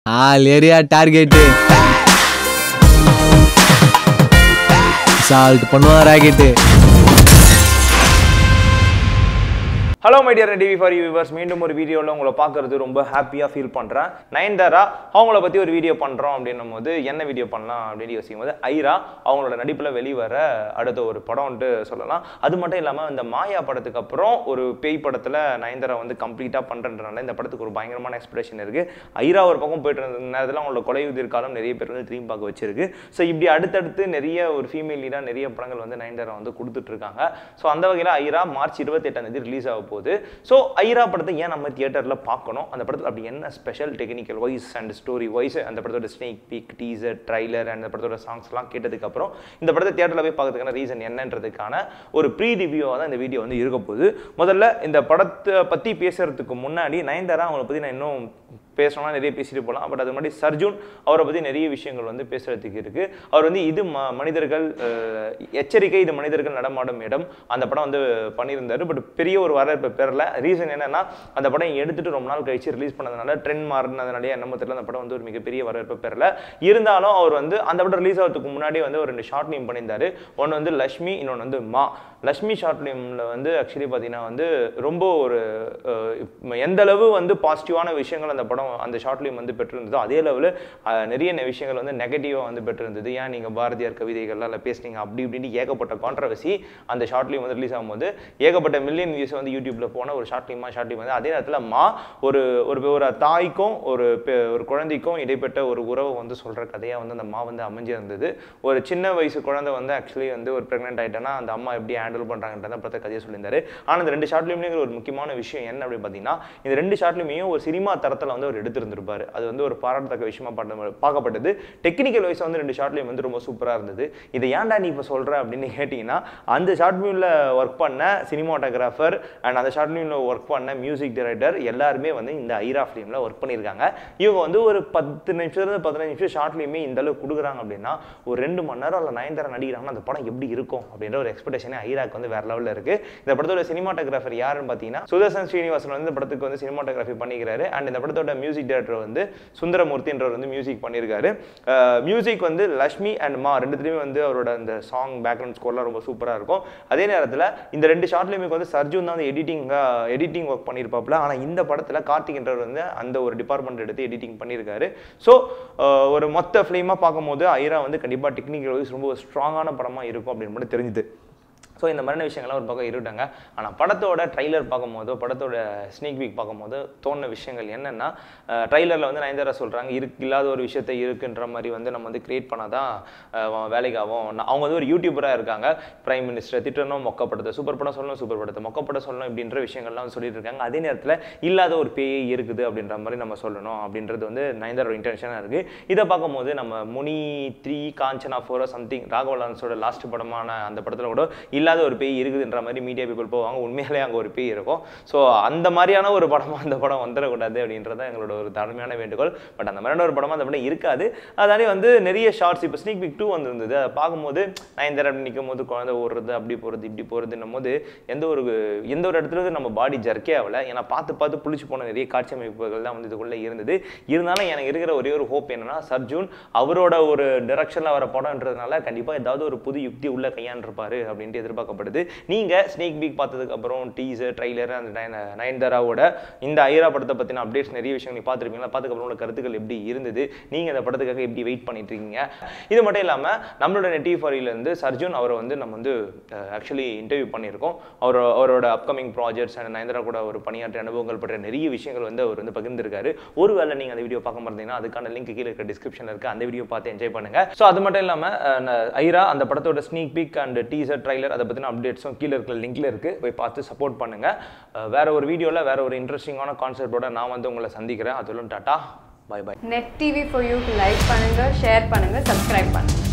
Area target salt பண்ணுவா rocket. Hello my dear TV for you viewers, மீண்டும் ஒரு வீடியோவில் உங்களை பார்க்குறது ரொம்ப ஹாப்பியாக ஃபீல் பண்ணுறேன். நயன்தாரா அவங்கள பற்றி ஒரு வீடியோ பண்ணுறோம் அப்படின்னும் போது என்ன வீடியோ பண்ணலாம் அப்படின்னு யோசிக்கும் போது ஐரா அவங்களோட நடிப்பில் வெளிவர அடுத்த ஒரு படம்ன்ட்டு சொல்லலாம். அது மட்டும் இல்லாமல் இந்த மாயா படத்துக்கு அப்புறம் ஒரு பேய் படத்தில் நயன்தாரா வந்து கம்ப்ளீட்டாக பண்ணுறதுனால இந்த படத்துக்கு ஒரு பயங்கரமான எக்ஸ்பிரேஷன் இருக்குது. ஐரா ஒரு பக்கம் போயிட்டு இருந்த நேரத்தில் அவங்களோட கொலை உதிர் காலம் நிறைய பேர் வந்து திரும்பி பார்க்க வச்சிருக்கு. ஸோ இப்படி அடுத்தடுத்து நிறைய ஒரு ஃபீமேல் லீடாக நிறைய படங்கள் வந்து நயன்தாரா வந்து கொடுத்துட்ருக்காங்க. ஸோ அந்த வகையில் ஐரா மார்ச் 28 ரிலீஸ் ஆக போகுது. ஸோ ஐரா படத்தை ஏன் நம்ம தியேட்டரில் பார்க்கணும், அந்த படத்தில் அப்படி என்ன special technical wise and story wise அந்த படத்தோட sneak peek, teaser, trailer and அந்த படத்தோட சாங்ஸ்லாம் கேட்டதுக்கப்புறம் இந்த படத்தை தியேட்டரில் போய் பார்க்கறதுக்கான ரீசன் என்னன்றதுக்கான ஒரு ப்ரீ ரிவ்யூவாக தான் இந்த வீடியோ வந்து இருக்க போகுது. முதல்ல இந்த படத்தை பற்றி பேசுறதுக்கு முன்னாடி நயன்தாரா அவங்களை பற்றி நான் இன்னும் பேசணும்னா நிறைய பேசிட்டு போகலாம். பட் அது மாதிரி சர்ஜுன் அவரை பற்றி நிறைய விஷயங்கள் வந்து பேசுறதுக்கு இருக்கு. அவர் வந்து இது மனிதர்கள் எச்சரிக்கை, இது மனிதர்கள் நடமாடும் இடம் அந்த படம் வந்து பண்ணியிருந்தாரு. பட் பெரிய ஒரு வரவேற்பு பெறல. ரீசன் என்னன்னா அந்த படம் எடுத்துட்டு ரொம்ப நாள் கழிச்சு ரிலீஸ் பண்ணதுனால ட்ரெண்ட் மாறினதுனாலே என்னமோ தெரியல, அந்த படம் வந்து ஒரு மிகப்பெரிய வரவேற்பு பெறல. இருந்தாலும் அவர் வந்து அந்த படம் ரிலீஸ் ஆகிறதுக்கு முன்னாடி வந்து ஒரு 2 ஷார்ட் ஃபிலிம் பண்ணியிருந்தாரு. ஒன்று வந்து லக்ஷ்மி, இன்னொன்று வந்து மா. லக்ஷ்மி ஷார்ட் ஃபிலிமில் வந்து ஆக்சுவலி பார்த்தீங்கன்னா வந்து ரொம்ப ஒரு எந்த அளவு வந்து பாசிட்டிவான விஷயங்கள் அந்த படம் அந்த ஷார்ட் ஃபிலிம் வந்து பெற்றிருந்ததோ அதே லெவலில் நிறைய விஷயங்கள் வந்து நெகட்டிவாக வந்து பெற்றிருந்தது. ஏன் நீங்கள் பாரதியார் கவிதைகள்லாம் இல்லை பேசுனீங்க அப்படி இப்படின்னு ஏகப்பட்ட கான்ட்ரவர்சி அந்த ஷார்ட் ஃபிலிம் வந்து ரிலீஸ் ஆகும்போது ஏகப்பட்ட மில்லியன் வியூஸ் வந்து யூடியூப்ல போன ஒரு ஷார்ட் ஃபிலிம் வந்து அதே நேரத்தில் மா ஒரு ஒரு தாய்க்கும் ஒரு குழந்தைக்கும் இடைப்பட்ட ஒரு உறவை வந்து சொல்கிற கதையாக வந்து அந்த மா வந்து அமைஞ்சிருந்தது. ஒரு சின்ன வயசு குழந்தை வந்து ஆக்சுவலி வந்து ஒரு ப்ரெக்னென்ட் ஆகிட்டேன்னா அந்த அம்மா எப்படி ஹேண்டில் பண்ணுறாங்கன்றத பற்றி கதையை சொல்லியிருந்தாரு. ஆனால் இந்த 2 ஷார்ட் ஃபிலிம்லேங்கிற ஒரு முக்கியமான விஷயம் என்ன அப்படின்னு பார்த்தீங்கன்னா, இந்த 2 ஷார்ட் ஃபிலிமையும் ஒரு சினிமா தரத்தில் வந்து அவர் எடுத்திருந்திருப்பாரு. அது வந்து ஒரு பாராட்டத்தக்க விஷயமா பார்க்கப்பட்டது. டெக்னிக்கல் வைஸ் வந்து 2 ஷார்ட் ஃபிலிம் வந்து ரொம்ப சூப்பராக இருந்தது. இதை ஏன்டா நீ இப்போ சொல்கிற அப்படின்னு கேட்டிங்கன்னா, அந்த ஷார்ட் ஃபிலிமில் ஒர்க் பண்ண சினிமாட்டோகிராஃபர் அண்ட் அந்த ஷார்ட் ஃபிலிமில் ஒர்க் பண்ண மியூசிக் டைரக்டர் எல்லாருமே வந்து இந்த ஐரா ஃபிலிமில் ஒர்க் பண்ணியிருக்காங்க. இவங்க வந்து ஒரு 10 நிமிஷத்துலேருந்து 15 நிமிஷம் ஷார்ட் ஃபிலிமே இந்த அளவுக்கு கொடுக்குறாங்க அப்படின்னா ஒரு 2 மணி நேரம் அதில் நயன்தாரா நடிக்கிறாங்கன்னா அந்த படம் எப்படி இருக்கும் அப்படின்ற ஒரு எக்ஸ்பெக்டேஷனே ஐராக்கு வந்து வேற லெவலில் இருக்குது. இந்த படத்தோட சினிமாட்டோகிராஃபர் யாருன்னு பார்த்தீங்கன்னா சுதர்சன் ஸ்ரீனிவாசன் வந்து இந்த படத்துக்கு வந்து சினிமாட்டோகிராஃபி பண்ணிக்கிறாரு. அண்ட் இந்த படத்தோட மியூசிக் டைரக்டர் வந்து சுந்தரமூர்த்தின்றவர் வந்து மியூசிக் பண்ணியிருக்காரு. மியூசிக் வந்து லக்ஷ்மி அண்ட் மா 2த்துலையுமே வந்து அவரோட அந்த சாங் பேக்ரவுண்ட் ஸ்கோர்லாம் ரொம்ப சூப்பராக இருக்கும். அதே நேரத்தில் இந்த 2 ஷார்ட் ஃபிலிமுக்கு வந்து சர்ஜுன் தான் வந்து எடிட்டிங் ஒர்க் பண்ணியிருப்பாப்புல. ஆனால் இந்த படத்தில் கார்த்திக்ன்றவர் வந்து அந்த ஒரு டிபார்ட்மெண்ட் எடுத்து எடிட்டிங் பண்ணியிருக்காரு. ஸோ ஒரு மொத்த ஃபிலிமாக பார்க்கும்போது ஐரா வந்து கண்டிப்பாக டெக்னிக்கல் வைஸ் ரொம்ப ஸ்ட்ராங்கான படமாக இருக்கும் அப்படின்னு மட்டும் தெரிஞ்சுது. ஸோ இந்த மாதிரியான விஷயங்கள்லாம் ஒரு பக்கம் இருட்டாங்க. ஆனால் படத்தோட ட்ரைலர் பார்க்கும்போதோ படத்தோட ஸ்னீக் வீக் பார்க்கும்போது தோணுன விஷயங்கள் என்னென்னா, ட்ரைலரில் வந்து நயன்தாரா சொல்கிறாங்க இல்லாத ஒரு விஷயத்தை இருக்குன்ற மாதிரி வந்து நம்ம வந்து கிரியேட் பண்ணாதான் வேலைக்கு ஆகும். அவங்க வந்து ஒரு யூடியூபராக இருக்காங்க. பிரைம் மினிஸ்டர் திட்டணும், மொக்கப்படத்தை சூப்பர் படம் சொல்லணும், சூப்பர் படத்தை மொக்கப்பட சொல்லணும் இப்படின்ற விஷயங்கள்லாம் சொல்லிட்டு இருக்காங்க. அதே நேரத்தில் இல்லாத ஒரு பேயே இருக்குது அப்படின்ற மாதிரி நம்ம சொல்லணும் அப்படின்றது வந்து நயன்தாரோட இன்டென்ஷனாக இருக்குது. இதை பார்க்கும்போது நம்ம முனி 3 காஞ்சனா 4 சம்திங் ராகவா லாரன்ஸோட லாஸ்ட் படமான அந்த படத்தில் கூட இல்லாத ஒரு பேய் இருக்குதுன்ற மாதிரி மீடியா பீப்புள் போவாங்க. உண்மையிலே அங்கே ஒரு பேய் இருக்கும். ஸோ அந்த மாதிரியான ஒரு படமாக அந்த படம் வந்துடக்கூடாது அப்படின்றத எங்களோட ஒரு தாழ்மையான வேண்டுகோள். பட் அந்த மாதிரியான ஒரு படமாக அந்த படம் இருக்காது. அதனாலே வந்து நிறைய ஷார்ட்ஸ் இப்போ ஸ்னீக் பீக் 2 வந்துருந்தது. அதை பார்க்கும்போது நயன்தாரா நிற்கும் போது குழந்தை ஓடுறது அப்படி போகிறது இப்படி போகிறதுன்னும் போது எந்த ஒரு இடத்துல நம்ம பாடி ஜர்க்கே ஆகலை. ஏன்னா பார்த்து புளிச்சு போன நிறைய காட்சி அமைப்புகள் தான் வந்து இதுக்குள்ளே இருந்தது. இருந்தாலும் எனக்கு இருக்கிற ஒரே ஒரு ஹோப் என்னன்னா, சர்ஜுன் அவரோட ஒரு டைரக்ஷனில் வர படம்ன்றதுனால கண்டிப்பாக ஏதாவது ஒரு புது யுக்தி உள்ள கையாண்டிருப்பாரு அப்படின்ட்டு எதிர்பார்க்கப்படுது. நீங்கள் ஸ்னேக் பீக் பார்த்ததுக்கு அப்புறம் டீசர், ட்ரைலர், அந்த நயன்தாராவோட இந்த ஐரா படத்தை பற்றின அப்டேட்ஸ் நிறைய விஷயங்கள் நீங்கள் பார்த்துருப்பீங்களா? பார்த்துக்கப்புறம் உங்களோட கருத்துக்கள் எப்படி இருந்தது, நீங்கள் அந்த படத்துக்காக எப்படி வெயிட் பண்ணிட்டு இருக்கீங்க? இது மட்டும் இல்லாமல் நம்மளோட நெட்டிஃபாரியிலேருந்து சர்ஜுன் அவரை வந்து நம்ம வந்து ஆக்சுவலி இன்டர்வியூ பண்ணியிருக்கோம். அவரோட அப்கமிங் ப்ராஜெக்ட்ஸ் அண்ட் நயன்தாரா கூட ஒரு பணியாற்ற அனுபவங்கள் பற்றி நிறைய விஷயங்கள் வந்து அவர் வந்து பகிர்ந்திருக்காரு. ஒருவேளை நீங்கள் அந்த வீடியோ பார்க்க மாட்டீங்கன்னா அதுக்கான லிங்க் கீழே இருக்க டிஸ்கிரிப்ஷனில் இருக்குது. அந்த வீடியோ பார்த்து என்ஜாய் பண்ணுங்க. ஸோ அது மட்டும் இல்லாமல் ஐரா அந்த படத்தோட sneak peak and teaser, trailer அதை பற்றின அப்டேட்ஸும் கீழே இருக்கிற லிங்க்ல இருக்கு. போய் பார்த்து சப்போர்ட் பண்ணுங்க. வேற ஒரு வீடியோவில் வேற ஒரு இன்ட்ரெஸ்டிங்கான கான்செப்டோட நான் வந்து உங்களை சந்திக்கிறேன். அதுவும் ta-ta, bye bye. Net TV for you like பண்ணுங்க, ஷேர் பண்ணுங்க, சப்ஸ்கிரைப் பண்ணுங்க.